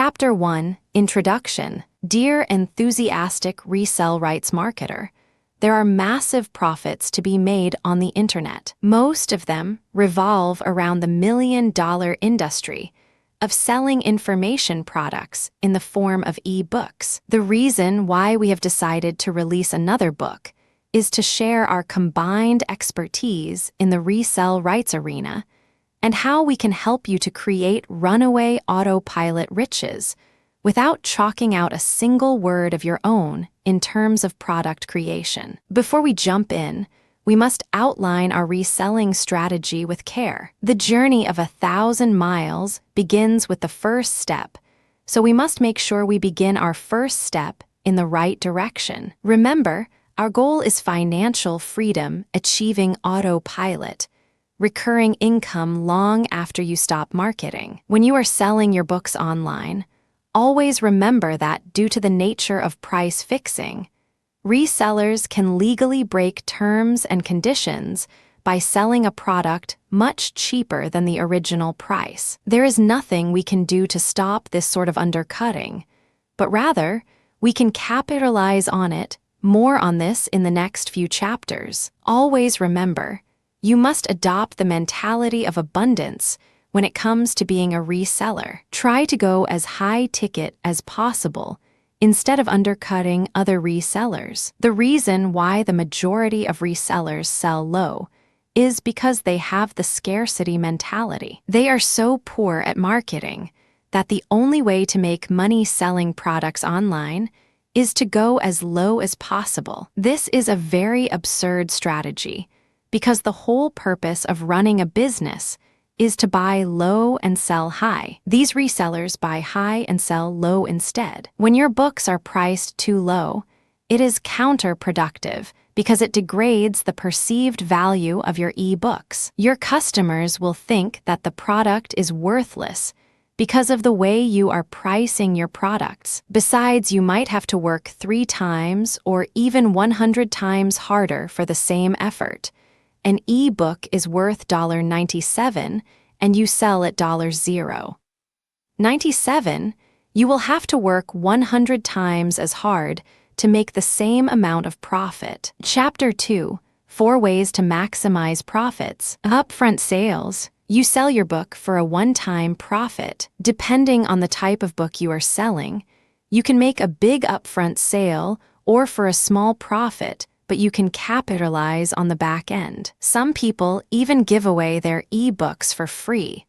Chapter 1, Introduction. Dear Enthusiastic Resell Rights Marketer, there are massive profits to be made on the internet. Most of them revolve around the million-dollar industry of selling information products in the form of e-books. The reason why we have decided to release another book is to share our combined expertise in the resell rights arena and how we can help you to create runaway autopilot riches without chalking out a single word of your own in terms of product creation. Before we jump in, we must outline our reselling strategy with care. The journey of 1,000 miles begins with the first step, so we must make sure we begin our first step in the right direction. Remember, our goal is financial freedom, achieving autopilot, recurring income long after you stop marketing. When you are selling your books online, always remember that due to the nature of price fixing, resellers can legally break terms and conditions by selling a product much cheaper than the original price. There is nothing we can do to stop this sort of undercutting, but rather, we can capitalize on it. More on this in the next few chapters. Always remember, you must adopt the mentality of abundance when it comes to being a reseller. Try to go as high ticket as possible instead of undercutting other resellers. The reason why the majority of resellers sell low is because they have the scarcity mentality. They are so poor at marketing that the only way to make money selling products online is to go as low as possible. This is a very absurd strategy because the whole purpose of running a business is to buy low and sell high. These resellers buy high and sell low instead. When your books are priced too low, it is counterproductive because it degrades the perceived value of your e-books. Your customers will think that the product is worthless because of the way you are pricing your products. Besides, you might have to work 3 times or even 100 times harder for the same effort. An e-book is worth $97 and you sell at $0.97, you will have to work 100 times as hard to make the same amount of profit. Chapter 2, 4 Ways to Maximize Profits. Upfront sales. You sell your book for a one-time profit. Depending on the type of book you are selling, you can make a big upfront sale or for a small profit, but you can capitalize on the back end. Some people even give away their e-books for free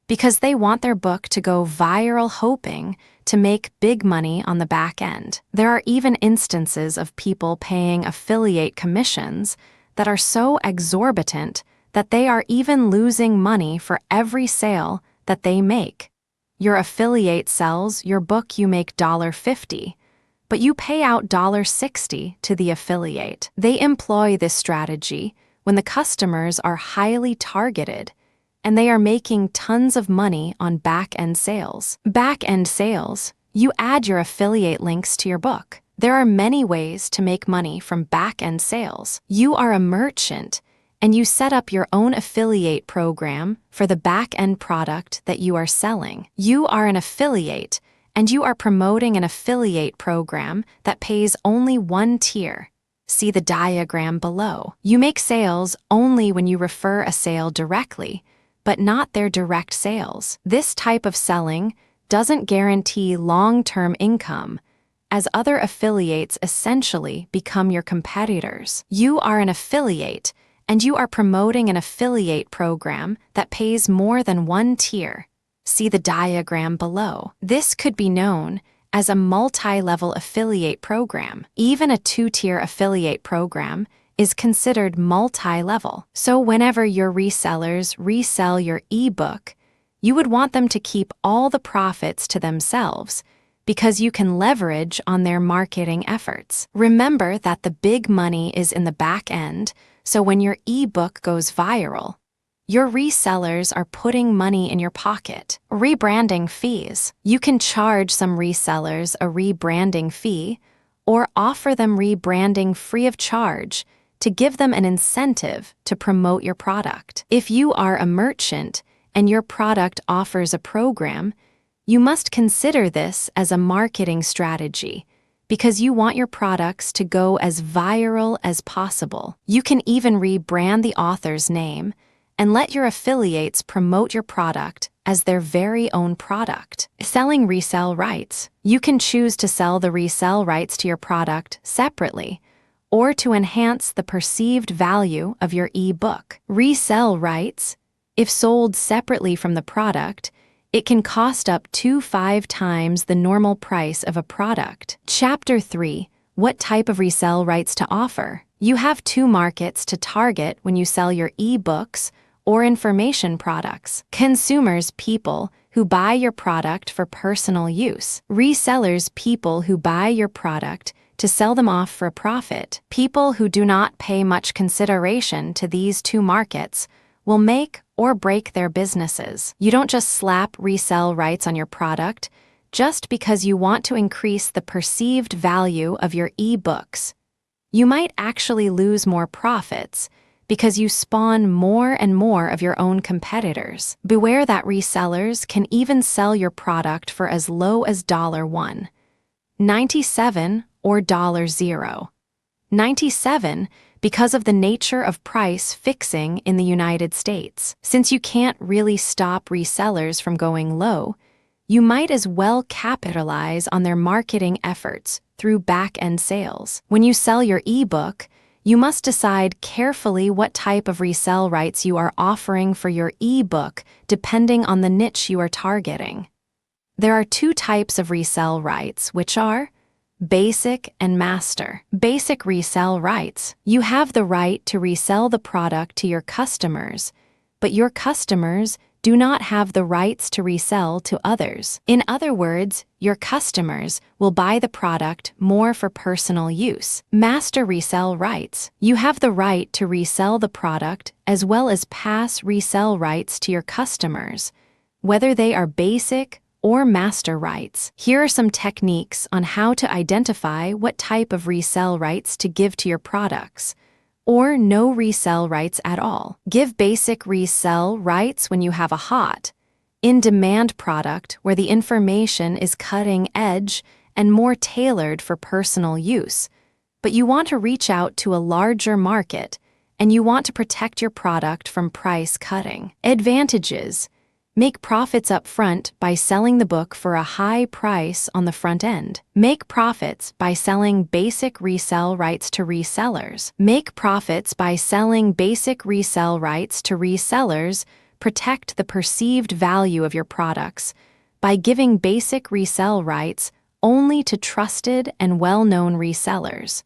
because they want their book to go viral, hoping to make big money on the back end. There are even instances of people paying affiliate commissions that are so exorbitant that they are even losing money for every sale that they make. Your affiliate sells your book, you make $50, but you pay out $60 to the affiliate. They employ this strategy when the customers are highly targeted and they are making tons of money on back-end sales. Back-end sales. You add your affiliate links to your book. There are many ways to make money from back-end sales. You are a merchant and you set up your own affiliate program for the back-end product that you are selling. You are an affiliate and you are promoting an affiliate program that pays only one tier. See the diagram below. You make sales only when you refer a sale directly, but not their direct sales. This type of selling doesn't guarantee long-term income, as other affiliates essentially become your competitors. You are an affiliate, and you are promoting an affiliate program that pays more than one tier. See the diagram below. This could be known as a multi-level affiliate program. Even a 2-tier affiliate program is considered multi-level. So whenever your resellers resell your ebook, you would want them to keep all the profits to themselves because you can leverage on their marketing efforts. Remember that the big money is in the back end, so when your ebook goes viral, your resellers are putting money in your pocket. Rebranding fees. You can charge some resellers a rebranding fee or offer them rebranding free of charge to give them an incentive to promote your product. If you are a merchant and your product offers a program, You must consider this as a marketing strategy because you want your products to go as viral as possible. You can even rebrand the author's name and let your affiliates promote your product as their very own product. Selling resell rights. You can choose to sell the resell rights to your product separately or to enhance the perceived value of your ebook. Resell rights, if sold separately from the product, it can cost up to 5 times the normal price of a product. Chapter 3. What type of resell rights to offer? You have 2 markets to target when you sell your ebooks or information products. Consumers, people who buy your product for personal use. Resellers, people who buy your product to sell them off for a profit. People who do not pay much consideration to these 2 markets will make or break their businesses. You don't just slap resell rights on your product just because you want to increase the perceived value of your ebooks. You might actually lose more profits because you spawn more and more of your own competitors. Beware that resellers can even sell your product for as low as $1.97 or $0.97 because of the nature of price fixing in the United States. Since you can't really stop resellers from going low, you might as well capitalize on their marketing efforts through back-end sales. When you sell your ebook, you must decide carefully what type of resell rights you are offering for your ebook depending on the niche you are targeting. There are 2 types of resell rights, which are Basic and Master. Basic resell rights. You have the right to resell the product to your customers, but your customers do not have the rights to resell to others. In other words, your customers will buy the product more for personal use. Master resell rights. You have the right to resell the product as well as pass resell rights to your customers, whether they are basic or master rights. Here are some techniques on how to identify what type of resell rights to give to your products, or no resell rights at all. Give basic resell rights when you have a hot, in-demand product where the information is cutting edge and more tailored for personal use, but you want to reach out to a larger market and you want to protect your product from price cutting. Advantages. Make profits up front by selling the book for a high price on the front end. Make profits by selling basic resell rights to resellers. Make profits by selling basic resell rights to resellers. Protect the perceived value of your products by giving basic resell rights only to trusted and well-known resellers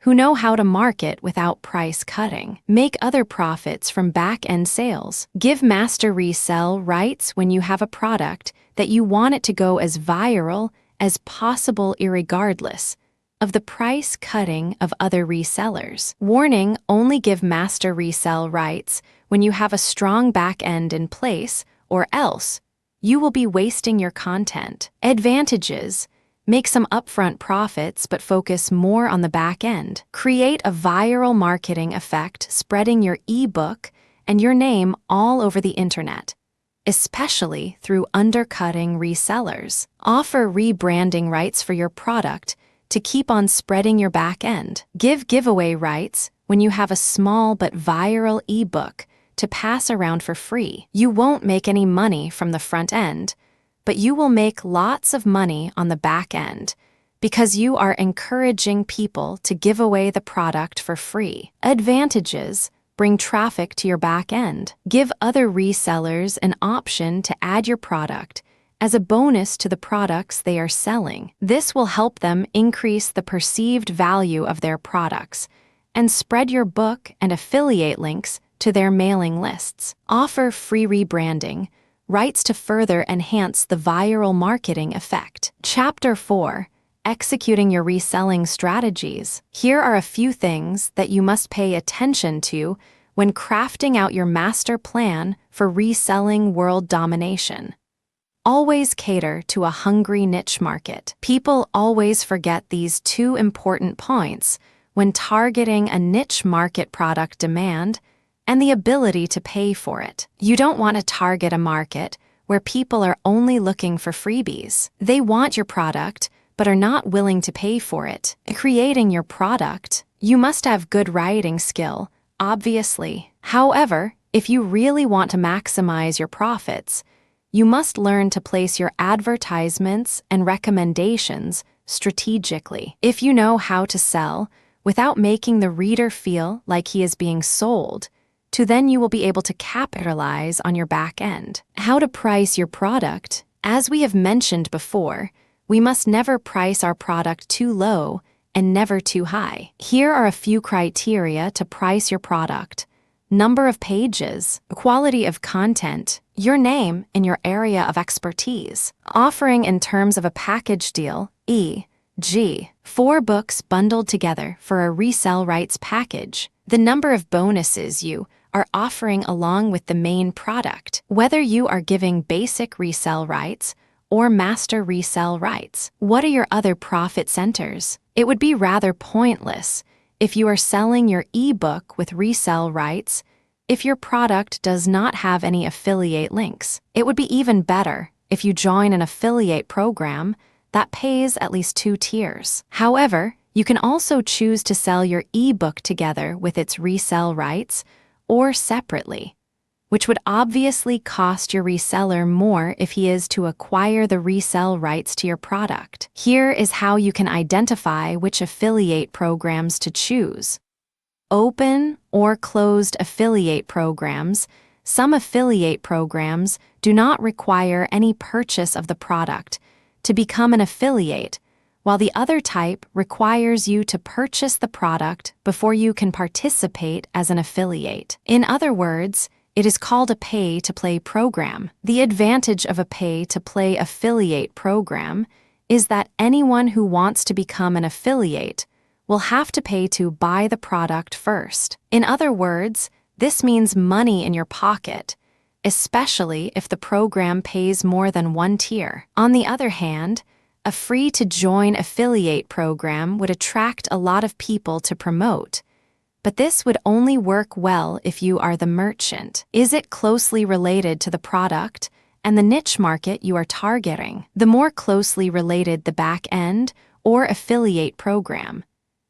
who know how to market without price cutting. Make other profits from back-end sales. Give master resell rights when you have a product that you want it to go as viral as possible irregardless of the price cutting of other resellers. Warning, only give master resell rights when you have a strong back-end in place, or else you will be wasting your content. Advantages. Make some upfront profits but focus more on the back end. Create a viral marketing effect spreading your ebook and your name all over the internet, especially through undercutting resellers. Offer rebranding rights for your product to keep on spreading your back end. Give giveaway rights when you have a small but viral ebook to pass around for free. You won't make any money from the front end, but you will make lots of money on the back end because you are encouraging people to give away the product for free. Advantages. Bring traffic to your back end. Give other resellers an option to add your product as a bonus to the products they are selling. This will help them increase the perceived value of their products and spread your book and affiliate links to their mailing lists. Offer free rebranding rights to further enhance the viral marketing effect. Chapter 4. Executing your reselling strategies. Here are a few things that you must pay attention to when crafting out your master plan for reselling world domination. Always cater to a hungry niche market. People always forget these 2 important points when targeting a niche market: product demand and the ability to pay for it. You don't want to target a market where people are only looking for freebies. They want your product, but are not willing to pay for it. Creating your product, you must have good writing skill, obviously. However, if you really want to maximize your profits, you must learn to place your advertisements and recommendations strategically. If you know how to sell without making the reader feel like he is being sold, then you will be able to capitalize on your back end. How to price your product? As we have mentioned before, we must never price our product too low and never too high. Here are a few criteria to price your product: number of pages, quality of content, your name and your area of expertise, offering in terms of a package deal, e.g., 4 books bundled together for a resell rights package, the number of bonuses you are offering along with the main product, whether you are giving basic resell rights or master resell rights. What are your other profit centers? It would be rather pointless if you are selling your ebook with resell rights if your product does not have any affiliate links. It would be even better if you join an affiliate program that pays at least 2 tiers. However, you can also choose to sell your ebook together with its resell rights or separately, which would obviously cost your reseller more if he is to acquire the resell rights to your product. Here is how you can identify which affiliate programs to choose. Open or closed affiliate programs. Some affiliate programs do not require any purchase of the product to become an affiliate, while the other type requires you to purchase the product before you can participate as an affiliate. In other words, it is called a pay-to-play program. The advantage of a pay-to-play affiliate program is that anyone who wants to become an affiliate will have to pay to buy the product first. In other words, this means money in your pocket, especially if the program pays more than 1 tier. On the other hand, a free-to-join affiliate program would attract a lot of people to promote, but this would only work well if you are the merchant. Is it closely related to the product and the niche market you are targeting? The more closely related the back end or affiliate program,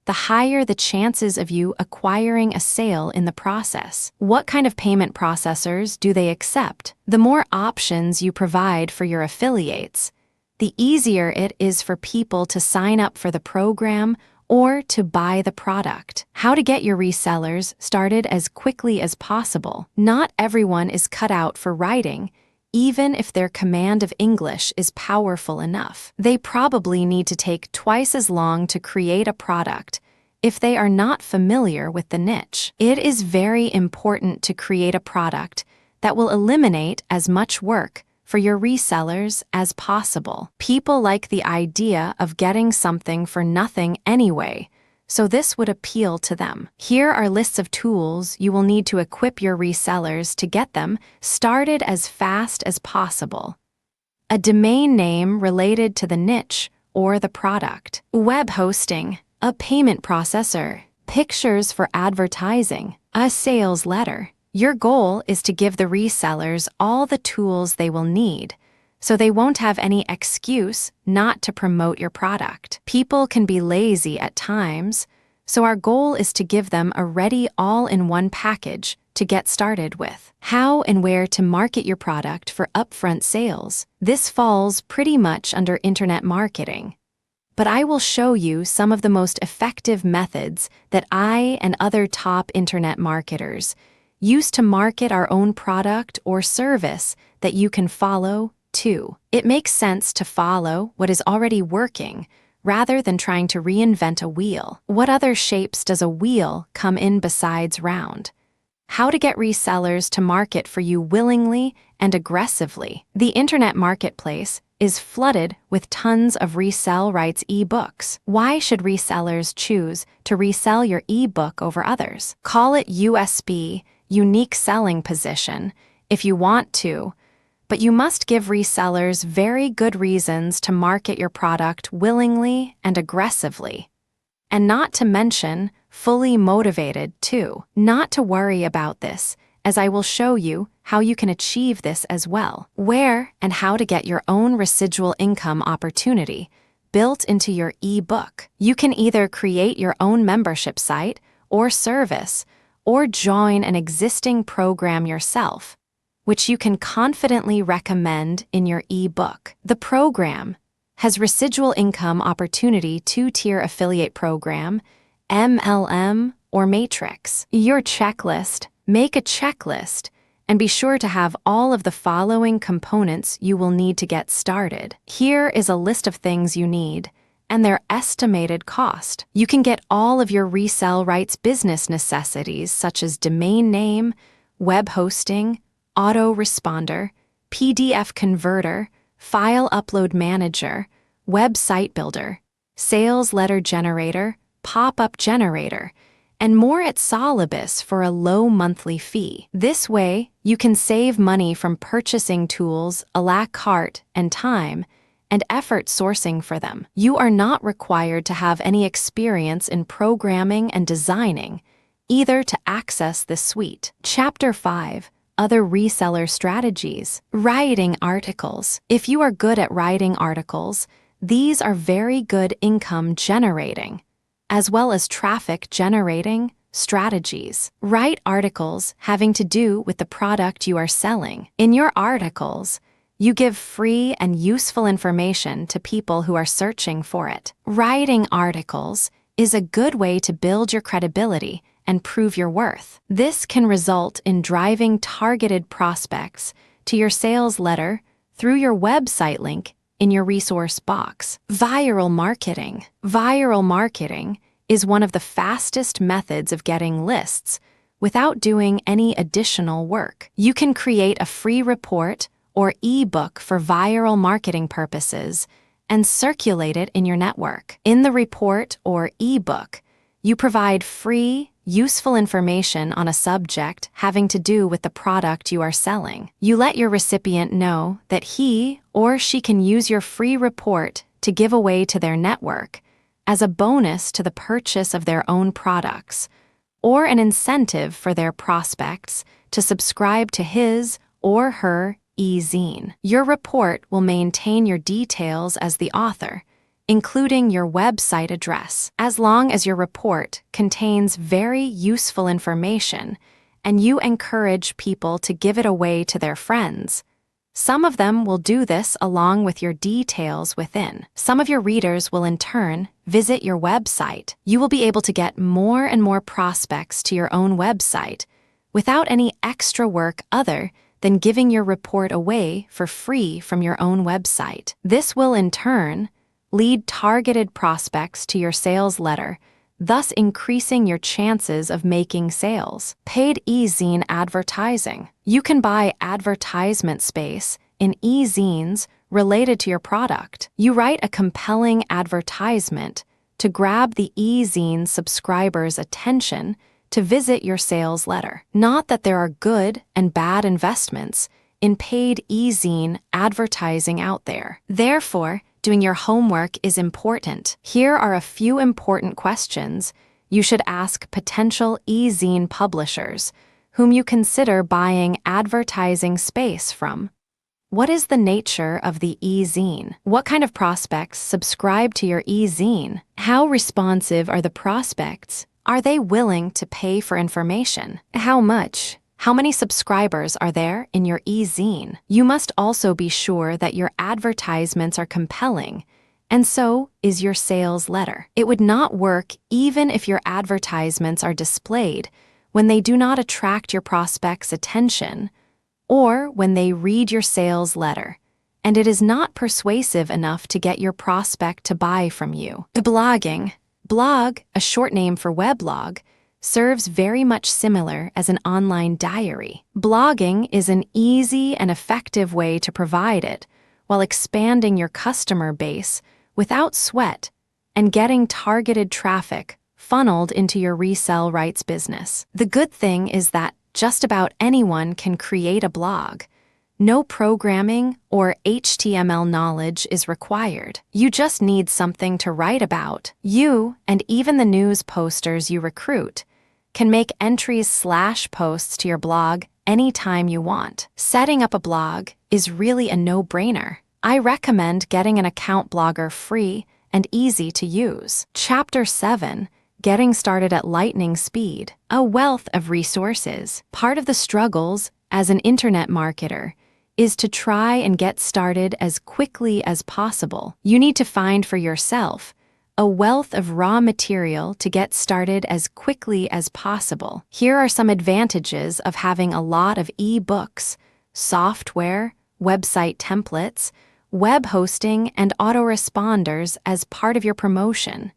the higher the chances of you acquiring a sale in the process. What kind of payment processors do they accept? The more options you provide for your affiliates, the easier it is for people to sign up for the program or to buy the product. How to get your resellers started as quickly as possible. Not everyone is cut out for writing, even if their command of English is powerful enough. They probably need to take twice as long to create a product if they are not familiar with the niche. It is very important to create a product that will eliminate as much work for your resellers as possible. People like the idea of getting something for nothing anyway, so this would appeal to them. Here are lists of tools you will need to equip your resellers to get them started as fast as possible. A domain name related to the niche or the product. Web hosting, a payment processor, pictures for advertising, a sales letter. Your goal is to give the resellers all the tools they will need, so they won't have any excuse not to promote your product. People can be lazy at times, so our goal is to give them a ready all-in-one package to get started with. How and where to market your product for upfront sales. This falls pretty much under internet marketing, but I will show you some of the most effective methods that I and other top internet marketers use to market our own product or service that you can follow too. It makes sense to follow what is already working rather than trying to reinvent a wheel. What other shapes does a wheel come in besides round? How to get resellers to market for you willingly and aggressively. The internet marketplace is flooded with tons of resell rights ebooks. Why should resellers choose to resell your ebook over others? Call it USB, unique selling position, if you want to, but you must give resellers very good reasons to market your product willingly and aggressively. And not to mention, fully motivated too. Not to worry about this, as I will show you how you can achieve this as well. Where and how to get your own residual income opportunity built into your ebook. You can either create your own membership site or service, or join an existing program yourself, which you can confidently recommend in your ebook. The program has residual income opportunity 2-tier affiliate program, MLM, or matrix. Your checklist. Make a checklist and be sure to have all of the following components you will need to get started. Here is a list of things you need and their estimated cost. You can get all of your resell rights business necessities such as domain name, web hosting, autoresponder, PDF converter, file upload manager, website builder, sales letter generator, pop-up generator, and more at Solibus for a low monthly fee. This way, you can save money from purchasing tools a la carte and time and effort sourcing for them. You are not required to have any experience in programming and designing, either to access this suite. Chapter 5. Other reseller strategies. Writing articles. If you are good at writing articles, these are very good income generating, as well as traffic generating strategies. Write articles having to do with the product you are selling. In your articles, you give free and useful information to people who are searching for it. Writing articles is a good way to build your credibility and prove your worth. This can result in driving targeted prospects to your sales letter through your website link in your resource box. Viral marketing. Viral marketing is one of the fastest methods of getting lists without doing any additional work. You can create a free report or ebook for viral marketing purposes and circulate it in your network. In the report or ebook, you provide free, useful information on a subject having to do with the product you are selling. You let your recipient know that he or she can use your free report to give away to their network as a bonus to the purchase of their own products, or an incentive for their prospects to subscribe to his or her e-zine. Your report will maintain your details as the author, including your website address, as long as your report contains very useful information and you encourage people to give it away to their friends. Some of them will do this along with your details within. Some of your readers will in turn visit your website. You will be able to get more and more prospects to your own website without any extra work other than giving your report away for free from your own website. This will in turn lead targeted prospects to your sales letter, thus increasing your chances of making sales. Paid e-zine advertising. You can buy advertisement space in e-zines related to your product. You write a compelling advertisement to grab the e-zine subscriber's attention to visit your sales letter. Not that there are good and bad investments in paid e-zine advertising out there. Therefore, doing your homework is important. Here are a few important questions you should ask potential e-zine publishers whom you consider buying advertising space from. What is the nature of the e-zine? What kind of prospects subscribe to your e-zine? How responsive are the prospects? Are they willing to pay for information? How much? How many subscribers are there in your e-zine? You must also be sure that your advertisements are compelling, and so is your sales letter. It would not work even if your advertisements are displayed when they do not attract your prospect's attention, or when they read your sales letter, and it is not persuasive enough to get your prospect to buy from you. Blogging. Blog, a short name for weblog, serves very much similar as an online diary. Blogging is an easy and effective way to provide it while expanding your customer base without sweat and getting targeted traffic funneled into your resell rights business. The good thing is that just about anyone can create a blog. No programming or HTML knowledge is required. You just need something to write about. You, and even the news posters you recruit, can make entries/posts to your blog anytime you want. Setting up a blog is really a no-brainer. I recommend getting an account blogger free and easy to use. Chapter 7. Getting started at lightning speed. A wealth of resources. Part of the struggles as an internet marketer is to try and get started as quickly as possible. You need to find for yourself a wealth of raw material to get started as quickly as possible. Here are some advantages of having a lot of ebooks, software, website templates, web hosting, and autoresponders as part of your promotion.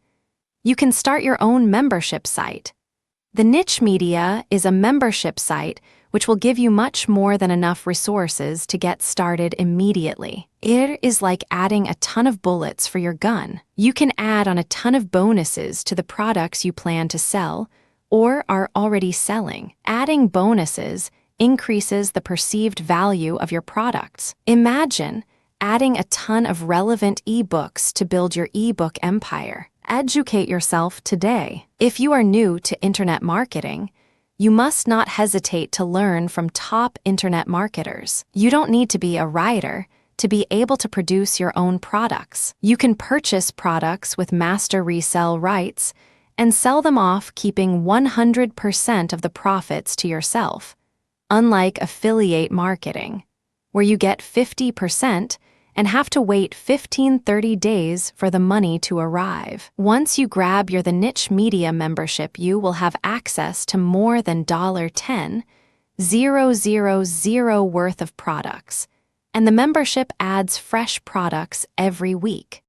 You can start your own membership site. The Niche Media is a membership site which will give you much more than enough resources to get started immediately. It is like adding a ton of bullets for your gun. You can add on a ton of bonuses to the products you plan to sell or are already selling. Adding bonuses increases the perceived value of your products. Imagine adding a ton of relevant ebooks to build your ebook empire. Educate yourself today. If you are new to internet marketing, you must not hesitate to learn from top internet marketers. You don't need to be a writer to be able to produce your own products. You can purchase products with master resell rights and sell them off, keeping 100% of the profits to yourself, unlike affiliate marketing, where you get 50% and have to wait 15-30 days for the money to arrive. Once you grab your The Niche Media membership, you will have access to more than $10,000 worth of products, and the membership adds fresh products every week.